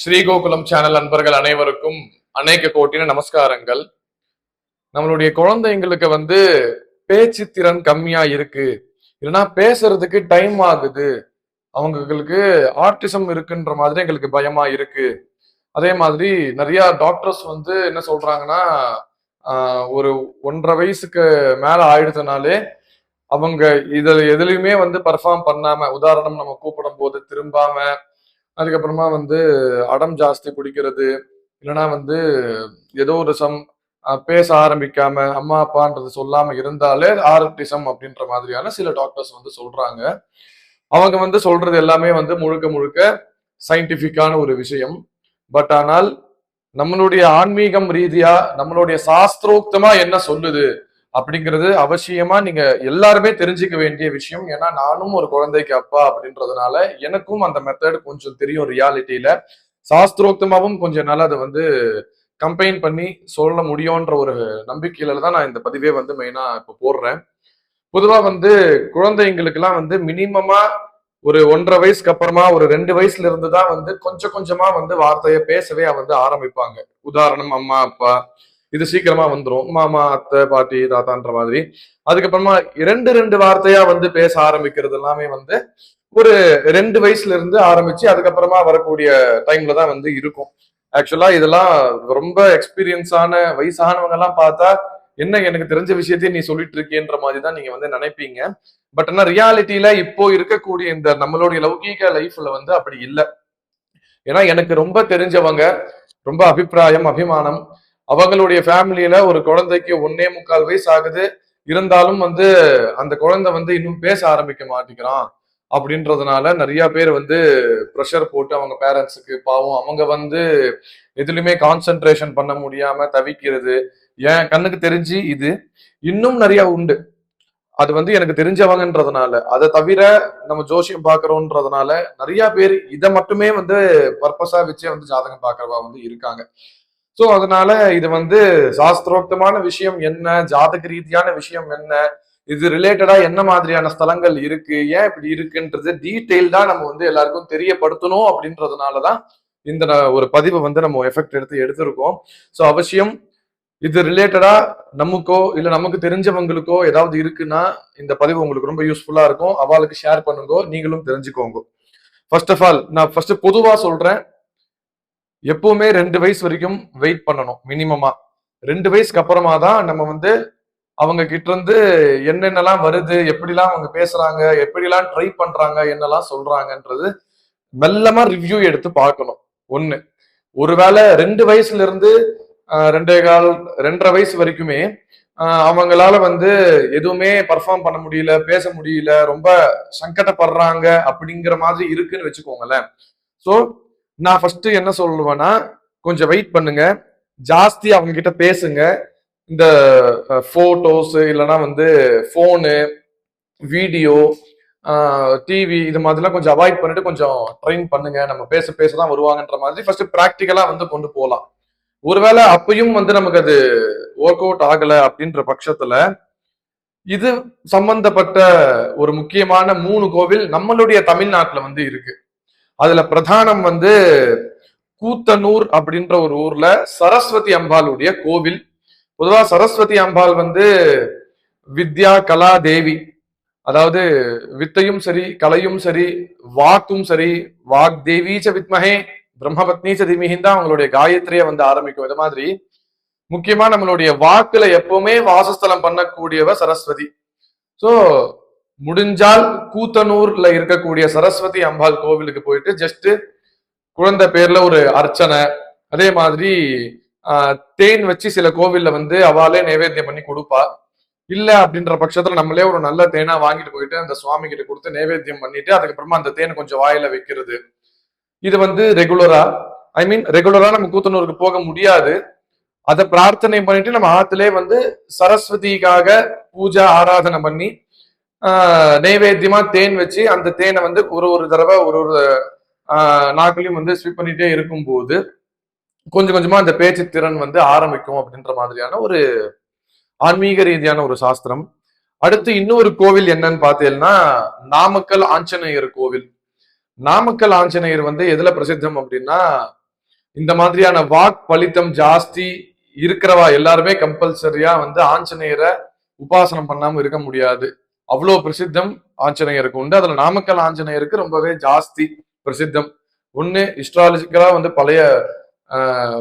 Sree Gokulam channel அன்பர்கள் அனைவருக்கும் அநேக கோட்டின நமஸ்காரங்கள். நம்மளுடைய குழந்தைங்களுக்கு பேச்சு திறன் கம்மியா இருக்கு, இல்லைன்னா பேசுறதுக்கு டைம் ஆகுது, அவங்களுக்கு ஆர்டிசம் இருக்குன்ற மாதிரி எங்களுக்கு பயமா இருக்கு. அதே மாதிரி நிறைய டாக்டர்ஸ் என்ன சொல்றாங்கன்னா, ஒரு 1.5 வயசுக்கு மேல ஆயிடுச்சுனாலே அவங்க இதுல எதுலயுமே பர்ஃபார்ம் பண்ணாம, உதாரணம் நம்ம கூப்பிடும் போது திரும்பாம, அதுக்கப்புறமா அடம் ஜாஸ்தி பிடிக்கிறது, இல்லைன்னா ஏதோ ஒரு பேச ஆரம்பிக்காம அம்மா அப்பான்றது சொல்லாம இருந்தாலே ஆர்டிசம் அப்படின்ற மாதிரியான சில டாக்டர்ஸ் சொல்றாங்க. அவங்க சொல்றது எல்லாமே முழுக்க முழுக்க சயின்டிபிக்கான ஒரு விஷயம். பட் ஆனால் நம்மளுடைய ஆன்மீகம் ரீதியா நம்மளுடைய சாஸ்திரோக்தமா என்ன சொல்லுது அப்படிங்கிறது அவசியமா நீங்க எல்லாருமே தெரிஞ்சுக்க வேண்டிய விஷயம். ஏன்னா நானும் ஒரு குழந்தைக்கு அப்பா அப்படின்றதுனால எனக்கும் அந்த மெத்தட் கொஞ்சம் தெரியும். ரியாலிட்டியில சாஸ்திரோக்தமாவும் கொஞ்சம் நாள் அதை கம்பைன் பண்ணி சொல்ல முடியும்ன்ற ஒரு நம்பிக்கையில தான் நான் இந்த பதிவே மெயினா இப்ப போடுறேன். பொதுவா குழந்தைங்களுக்கு எல்லாம் மினிமமா ஒரு 1.5 வயசுக்கு அப்புறமா ஒரு 2 வயசுல இருந்து தான் கொஞ்சம் கொஞ்சமா வார்த்தையை பேசவே ஆரம்பிப்பாங்க. உதாரணம் அம்மா அப்பா, இது சீக்கிரமா வந்துரும். மாமா அத்தை பாட்டி தாத்தான்ற மாதிரி. அதுக்கப்புறமா ரெண்டு வார்த்தையா பேச ஆரம்பிக்கிறது எல்லாமே ஒரு 2 வயசுல இருந்து ஆரம்பிச்சு அதுக்கப்புறமா வரக்கூடிய டைம்ல தான் இருக்கும். ஆக்சுவலா இதெல்லாம் ரொம்ப எக்ஸ்பீரியன்ஸான வயசானவங்க எல்லாம் பார்த்தா என்ன எனக்கு தெரிஞ்ச விஷயத்தையும் நீ சொல்லிட்டு இருக்கேன்ற மாதிரி தான் நீங்க நினைப்பீங்க. பட் ஆனா ரியாலிட்டியில இப்போ இருக்கக்கூடிய இந்த நம்மளுடைய லௌகீக லைஃப்ல அப்படி இல்லை. ஏன்னா எனக்கு ரொம்ப தெரிஞ்சவங்க, ரொம்ப அபிப்பிராயம் அபிமானம், அவங்களுடைய ஃபேமிலியில ஒரு குழந்தைக்கு 1.25 வயசு ஆகுது, இருந்தாலும் அந்த குழந்தை இன்னும் பேச ஆரம்பிக்க மாட்டேங்கிறான் அப்படின்றதுனால நிறைய பேர் ப்ரெஷர் போட்டு அவங்க பேரண்ட்ஸுக்கு பாவம் அவங்க எதுலையுமே கான்சென்ட்ரேஷன் பண்ண முடியாம தவிக்கிறது. என் கண்ணுக்கு தெரிஞ்சு இது இன்னும் நிறைய உண்டு. அது எனக்கு தெரிஞ்சவங்கன்றதுனால, அதை தவிர நம்ம ஜோசியம் பாக்குறோம்ன்றதுனால நிறைய பேர் இதை மட்டுமே பர்பஸா வச்சே ஜாதகம் பாக்குறவா இருக்காங்க. சோ அதனால இது சாஸ்திரோக்தமான விஷயம் என்ன, ஜாதக ரீதியான விஷயம் என்ன, இது ரிலேட்டடா என்ன மாதிரியான ஸ்தலங்கள் இருக்கு, ஏன் இப்படி இருக்குன்றது டீட்டெயில்டா நம்ம எல்லாருக்கும் தெரியப்படுத்தணும் அப்படின்றதுனாலதான் இந்த ஒரு பதிவை நம்ம எஃபெக்ட் எடுத்திருக்கோம். சோ அவசியம் இது ரிலேட்டடா நமக்கோ இல்ல நமக்கு தெரிஞ்சவங்களுக்கோ ஏதாவது இருக்குன்னா இந்த பதிவு உங்களுக்கு ரொம்ப யூஸ்ஃபுல்லா இருக்கும். அவளுக்கு ஷேர் பண்ணுங்க, நீங்களும் தெரிஞ்சுக்கோங்க. ஃபர்ஸ்ட் ஆஃப் ஆல் நான் ஃபர்ஸ்ட் பொதுவா சொல்றேன், எப்பவுமே 2 வயசு வரைக்கும் வெயிட் பண்ணணும் மினிமமா. 2 வயசுக்கு அப்புறமா தான் நம்ம அவங்க கிட்ட இருந்து என்னென்னலாம் வருது, எப்படிலாம் அவங்க பேசுறாங்க, எப்படிலாம் ட்ரை பண்றாங்க, என்னெல்லாம் சொல்றாங்கன்றது மெல்லமா ரிவ்யூ எடுத்து பார்க்கணும். ஒண்ணு, ஒருவேளை 2 வயசுல இருந்து 2.25 வயசு வரைக்குமே அவங்களால எதுவுமே பர்ஃபார்ம் பண்ண முடியல, பேச முடியல, ரொம்ப சங்கடப்படுறாங்க அப்படிங்கிற மாதிரி இருக்குன்னு வச்சுக்கோங்களேன். சோ நான் ஃபர்ஸ்ட் என்ன சொல்லுவேன்னா, கொஞ்சம் வெயிட் பண்ணுங்க, ஜாஸ்தி அவங்க கிட்ட பேசுங்க. இந்த போட்டோஸ் இல்லைன்னா போனு, வீடியோ, டிவி இது மாதிரிலாம் கொஞ்சம் அவாய்ட் பண்ணிட்டு கொஞ்சம் ட்ரெயின் பண்ணுங்க. நம்ம பேச பேசதான் வருவாங்கன்ற மாதிரி ஃபர்ஸ்ட் பிராக்டிக்கலா கொண்டு போகலாம். ஒருவேளை அப்பயும் நமக்கு அது ஒர்க் அவுட் ஆகல அப்படின்ற பட்சத்துல இது சம்பந்தப்பட்ட ஒரு முக்கியமான 3 கோவில் நம்மளுடைய தமிழ்நாட்டுல இருக்கு. அதுல பிரதானம் கூத்தனூர் அப்படின்ற ஒரு ஊர்ல சரஸ்வதி அம்பாளுடைய கோவில். பொதுவா சரஸ்வதி அம்பாள் வித்யா கலா தேவி, அதாவது வித்தையும் சரி கலையும் சரி வாக்கும் சரி, வாக் தேவீச்ச வித்மஹே பிரம்மபத்னி சதிமிகின் தான் அவங்களுடைய காயத்ரியை ஆரம்பிக்கும். இது மாதிரி முக்கியமா நம்மளுடைய வாக்குல எப்பவுமே வாசஸ்தலம் பண்ணக்கூடியவ சரஸ்வதி. சோ முடிஞ்சால் கூத்தனூர்ல இருக்கக்கூடிய சரஸ்வதி அம்பாள் கோவிலுக்கு போயிட்டு ஜஸ்ட் குழந்தை பேர்ல ஒரு அர்ச்சனை, அதே மாதிரி தேன் வச்சு சில கோவில்ல அவளே நைவேத்தியம் பண்ணி கொடுப்பா. இல்ல அப்படின்ற பட்சத்துல நம்மளே ஒரு நல்ல தேனா வாங்கிட்டு போயிட்டு அந்த சுவாமி கிட்ட கொடுத்து நைவேத்தியம் பண்ணிட்டு அதுக்கப்புறமா அந்த தேனை கொஞ்சம் வாயில வைக்கிறது. இது ரெகுலரா, ரெகுலரா நம்ம கூத்தனூருக்கு போக முடியாது. அதை பிரார்த்தனை பண்ணிட்டு நம்ம ஆத்திலே சரஸ்வதிக்காக பூஜை ஆராதனை பண்ணி நைவேத்தியமா தேன் வச்சு அந்த தேனை ஒரு தடவை ஒரு நாட்களையும் ஸ்வீப் பண்ணிட்டே இருக்கும் போது கொஞ்சம் கொஞ்சமா அந்த பேச்சு திறன் ஆரம்பிக்கும் அப்படின்ற மாதிரியான ஒரு ஆன்மீக ரீதியான ஒரு சாஸ்திரம். அடுத்து இன்னொரு கோவில் என்னன்னு பார்த்தீங்கன்னா நாமக்கல் ஆஞ்சநேயர் கோவில். நாமக்கல் ஆஞ்சநேயர் எதுல பிரசித்தம் அப்படின்னா இந்த மாதிரியான வாக் பலித்தம் ஜாஸ்தி இருக்கிறவா எல்லாருமே கம்பல்சரியா வந்து ஆஞ்சநேயரை உபாசனம் பண்ணாம இருக்க முடியாது. அவ்வளோ பிரசித்தம் ஆஞ்சநேயருக்கு உண்டு. அதுல நாமக்கல் ஆஞ்சநேயருக்கு ரொம்பவே ஜாஸ்தி பிரசித்தம். ஒண்ணு ஹிஸ்டாலஜிக்கலா வந்து பழைய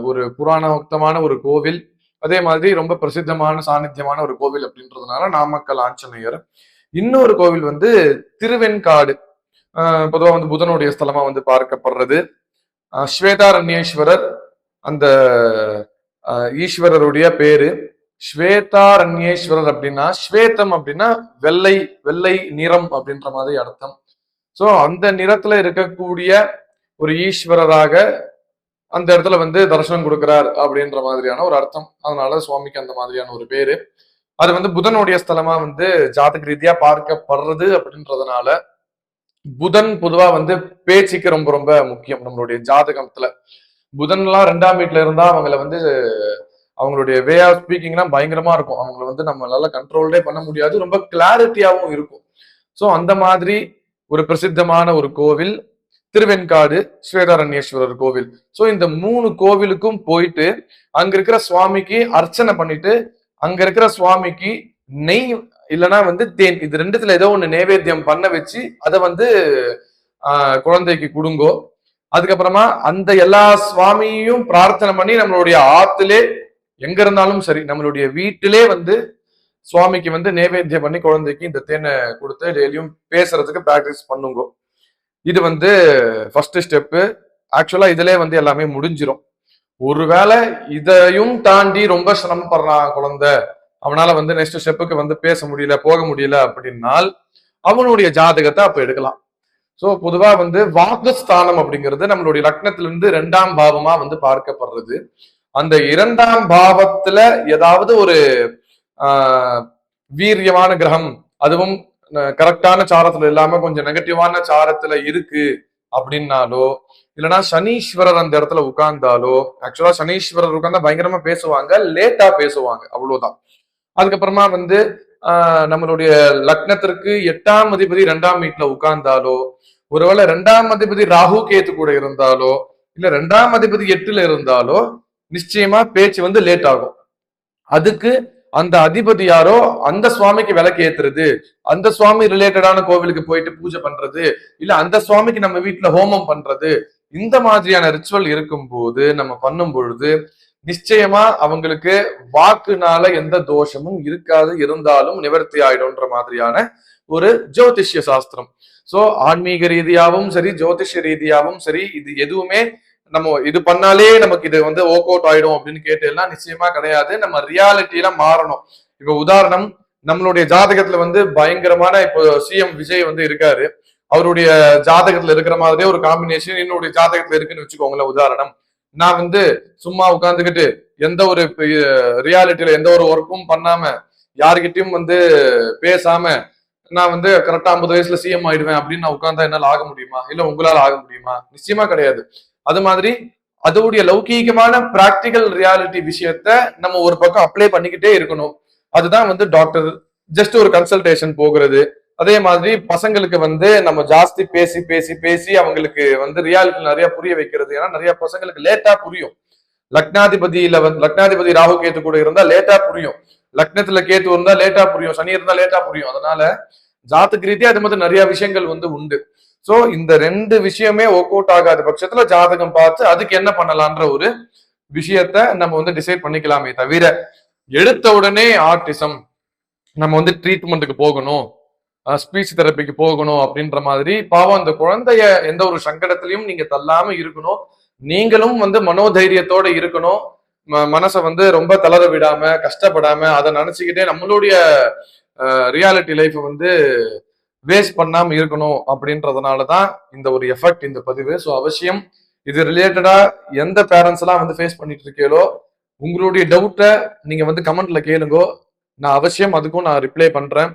ஒரு புராணோக்தமான ஒரு கோவில், அதே மாதிரி ரொம்ப பிரசித்தமான சாநித்தியமான ஒரு கோவில் அப்படின்றதுனால நாமக்கல் ஆஞ்சநேயர். இன்னொரு கோவில் வந்து திருவெண்காடு, பொதுவாக வந்து புதனுடைய ஸ்தலமா வந்து பார்க்கப்படுறது. ஸ்வேதாரண்யேஸ்வரர் அந்த ஈஸ்வரருடைய பேரு. ஸ்வேதாரண்யேஸ்வரர் அப்படின்னா ஸ்வேதம் அப்படின்னா வெள்ளை, வெள்ளை நிறம் அப்படின்ற மாதிரி அர்த்தம். சோ அந்த நிறத்துல இருக்கக்கூடிய ஒரு ஈஸ்வரராக அந்த இடத்துல வந்து தரிசனம் கொடுக்கிறார் அப்படின்ற மாதிரியான ஒரு அர்த்தம். அதனால சுவாமிக்கு அந்த மாதிரியான ஒரு பேரு. அது வந்து புதனுடைய ஸ்தலமா வந்து ஜாதக ரீதியா பார்க்கப்படுறது அப்படின்றதுனால புதன் பொதுவா வந்து பேச்சுக்கு ரொம்ப ரொம்ப முக்கியம். நம்மளுடைய ஜாதகத்துல புதன்லாம் 2ஆம் வீட்டுல இருந்தா அவங்கள வந்து அவங்களுடைய வே ஆஃப் ஸ்பீக்கிங்லாம் பயங்கரமா இருக்கும். அவங்களை வந்து நம்மளால கண்ட்ரோல்டே பண்ண முடியாது, ரொம்ப கிளாரிட்டியாவும் இருக்கும். சோ அந்த மாதிரி ஒரு பிரசித்தமான ஒரு கோவில் திருவெண்காடு ஸ்வேதாரண்யேஸ்வரர் கோவில். சோ இந்த 3 கோவிலுக்கும் போயிட்டு அங்க இருக்கிற சுவாமிக்கு அர்ச்சனை பண்ணிட்டு அங்க இருக்கிற சுவாமிக்கு நெய் இல்லைன்னா வந்து தேன், இது ரெண்டுத்துல ஏதோ ஒண்ணு நைவேத்தியம் பண்ண வச்சு அதை வந்து குழந்தைக்கு கொடுங்கோ. அதுக்கப்புறமா அந்த எல்லா சுவாமியையும் பிரார்த்தனை பண்ணி நம்மளுடைய ஆத்திலே எங்க இருந்தாலும் சரி நம்மளுடைய வீட்டிலே வந்து சுவாமிக்கு வந்து நைவேத்தியம் பண்ணி குழந்தைக்கு இந்த தேனை கொடுத்து டெய்லியும் பேசுறதுக்கு பிராக்டிஸ் பண்ணுங்க. இது வந்து ஃபர்ஸ்ட் ஸ்டெப்பு. ஆக்சுவலா இதுல வந்து எல்லாமே முடிஞ்சிடும். ஒருவேளை இதையும் தாண்டி ரொம்ப சிரமப்படுறான் குழந்தை, அவனால வந்து நெக்ஸ்ட் ஸ்டெப்புக்கு வந்து பேச முடியல போக முடியல அப்படின்னால் அவனுடைய ஜாதகத்தை அப்ப எடுக்கலாம். சோ பொதுவா வந்து வாக்குஸ்தானம் அப்படிங்கிறது நம்மளுடைய லக்னத்திலிருந்து 2ஆம் பாவமா வந்து பார்க்கப்படுறது. அந்த 2ஆம் பாவத்துல ஏதாவது ஒரு வீரியமான கிரகம், அதுவும் கரெக்டான சாரத்துல இல்லாம கொஞ்சம் நெகட்டிவான சாரத்துல இருக்கு அப்படின்னாலோ, இல்லைன்னா சனீஸ்வரர் அந்த இடத்துல உட்கார்ந்தாலோ, ஆக்சுவலா சனீஸ்வரர் உட்கார்ந்தா பயங்கரமா பேசுவாங்க, லேட்டா பேசுவாங்க, அவ்வளவுதான். அதுக்கப்புறமா வந்து நம்மளுடைய லக்னத்திற்கு 8ஆம் அதிபதி 2ஆம் வீட்டுல உட்கார்ந்தாலோ, ஒருவேளை 2ஆம் அதிபதி ராகு கேத்து கூட இருந்தாலோ, இல்ல 2ஆம் அதிபதி 8ல இருந்தாலோ நிச்சயமா பேச்சு வந்து லேட் ஆகும். அதுக்கு அந்த அதிபதி யாரோ அந்த சுவாமிக்கு விளக்கு ஏத்துறது, அந்த சுவாமி ரிலேட்டடான கோவிலுக்கு போயிட்டு பூஜை பண்றது, இல்ல அந்த சுவாமிக்கு நம்ம வீட்டுல ஹோமம் பண்றது, இந்த மாதிரியான ரிச்சுவல் இருக்கும் போது நம்ம பண்ணும் பொழுது நிச்சயமா அவங்களுக்கு வாக்குனால எந்த தோஷமும் இருக்காது, இருந்தாலும் நிவர்த்தி ஆயிடும்ன்ற மாதிரியான ஒரு ஜோதிஷ்ய சாஸ்திரம். சோ ஆன்மீக ரீதியாவும் சரி ஜோதிஷ ரீதியாவும் சரி இது எதுவுமே நம்ம இது பண்ணாலே நமக்கு இது வந்து ஒர்க் அவுட் ஆயிடும் அப்படின்னு கேட்டேன்னா நிச்சயமா கிடையாது. நம்ம ரியாலிட்டியில மாறணும். இப்ப உதாரணம், நம்மளுடைய ஜாதகத்துல வந்து பயங்கரமான இப்போ சிஎம் விஜய் வந்து இருக்காரு, அவருடைய ஜாதகத்துல இருக்கிற மாதிரியே ஒரு காம்பினேஷன் என்னுடைய ஜாதகத்துல இருக்குன்னு வச்சுக்கோங்களேன். உதாரணம், நான் வந்து சும்மா உட்கார்ந்துகிட்டு எந்த ஒரு ரியாலிட்டியில எந்த ஒரு ஒர்க்கும் பண்ணாம யாருகிட்டயும் வந்து பேசாம நான் வந்து கரெக்டா 50 வயசுல சிஎம் ஆயிடுவேன் அப்படின்னு நான் உட்கார்ந்தா என்னால ஆக முடியுமா? இல்ல உங்களால ஆக முடியுமா? நிச்சயமா கிடையாது. அது மாதிரி அதோடைய லௌகீகமான பிராக்டிக்கல் ரியாலிட்டி விஷயத்த நம்ம ஒரு பக்கம் அப்ளை பண்ணிக்கிட்டே இருக்கணும். அதுதான் வந்து டாக்டர் ஜஸ்ட் ஒரு கன்சல்டேஷன் போகிறது. அதே மாதிரி பசங்களுக்கு வந்து நம்ம ஜாஸ்தி பேசி பேசி பேசி அவங்களுக்கு வந்து ரியாலிட்டி நிறைய புரிய வைக்கிறது. ஏன்னா நிறைய பசங்களுக்கு லேட்டா புரியும். லக்னாதிபதி ராகு கேத்து கூட இருந்தா லேட்டா புரியும், லக்னத்துல கேத்து இருந்தா லேட்டா புரியும், சனி இருந்தா லேட்டா புரியும். அதனால ஜாதக ரீதியா அது மாதிரி நிறைய விஷயங்கள் வந்து உண்டு. சோ இந்த 2 விஷயமே ஒர்க் அவுட் ஆகாத பட்சத்துல ஜாதகம் பார்த்து அதுக்கு என்ன பண்ணலான்ற ஒரு விஷயத்த நம்ம வந்து டிசைட் பண்ணிக்கலாமே தவிர எடுத்த உடனே ஆர்டிசம் நம்ம வந்து ட்ரீட்மெண்ட்டுக்கு போகணும், ஸ்பீச் தெரப்பிக்கு போகணும் அப்படின்ற மாதிரி பாவம் அந்த குழந்தைய எந்த ஒரு சங்கடத்திலையும் நீங்க தள்ளாம இருக்கணும். நீங்களும் வந்து மனோதைரியத்தோட இருக்கணும். மனசை வந்து ரொம்ப தளர விடாம கஷ்டப்படாம அதை நினைச்சுக்கிட்டே நம்மளுடைய ரியாலிட்டி லைஃப் வந்து வேஸ்ட் பண்ணாம இருக்கணும் அப்படின்றதுனாலதான் இந்த ஒரு எஃபெக்ட் இந்த பதிவு. ஸோ அவசியம் இது ரிலேட்டடா எந்த பேரண்ட்ஸ் எல்லாம் வந்து ஃபேஸ் பண்ணிட்டு இருக்கீங்களோ உங்களுடைய டவுட்டை நீங்க வந்து கமெண்ட்ல கேளுங்கோ, நான் அவசியம் அதுக்கும் நான் ரிப்ளை பண்றேன்.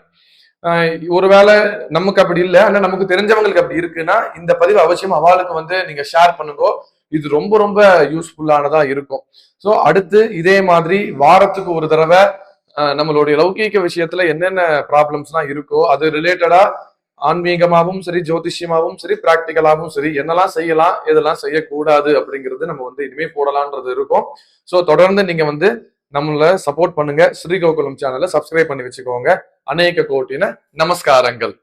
ஒருவேளை நமக்கு அப்படி இல்லை ஆனா நமக்கு தெரிஞ்சவங்களுக்கு அப்படி இருக்குன்னா இந்த பதிவு அவசியம் அவளுக்கு வந்து நீங்க ஷேர் பண்ணுங்க. இது ரொம்ப ரொம்ப யூஸ்ஃபுல்லானதா இருக்கும். ஸோ அடுத்து இதே மாதிரி வாரத்துக்கு ஒரு தடவை நம்மளுடைய லௌகீக விஷயத்துல என்னென்ன ப்ராப்ளம்ஸ்லாம் இருக்கோ அது ரிலேட்டடா ஆன்மீகமாவும் சரி, ஜோதிஷ்யமாவும் சரி, பிராக்டிக்கலாவும் சரி, என்னெல்லாம் செய்யலாம், எதெல்லாம் செய்யக்கூடாது அப்படிங்கிறது நம்ம வந்து இனிமே போடலான்றது இருக்கும். ஸோ தொடர்ந்து நீங்க வந்து நம்மள சப்போர்ட் பண்ணுங்க. ஸ்ரீ கோகுலம் சேனலை சப்ஸ்கிரைப் பண்ணி வச்சுக்கோங்க. அநேக கோட்டின நமஸ்காரங்கள்.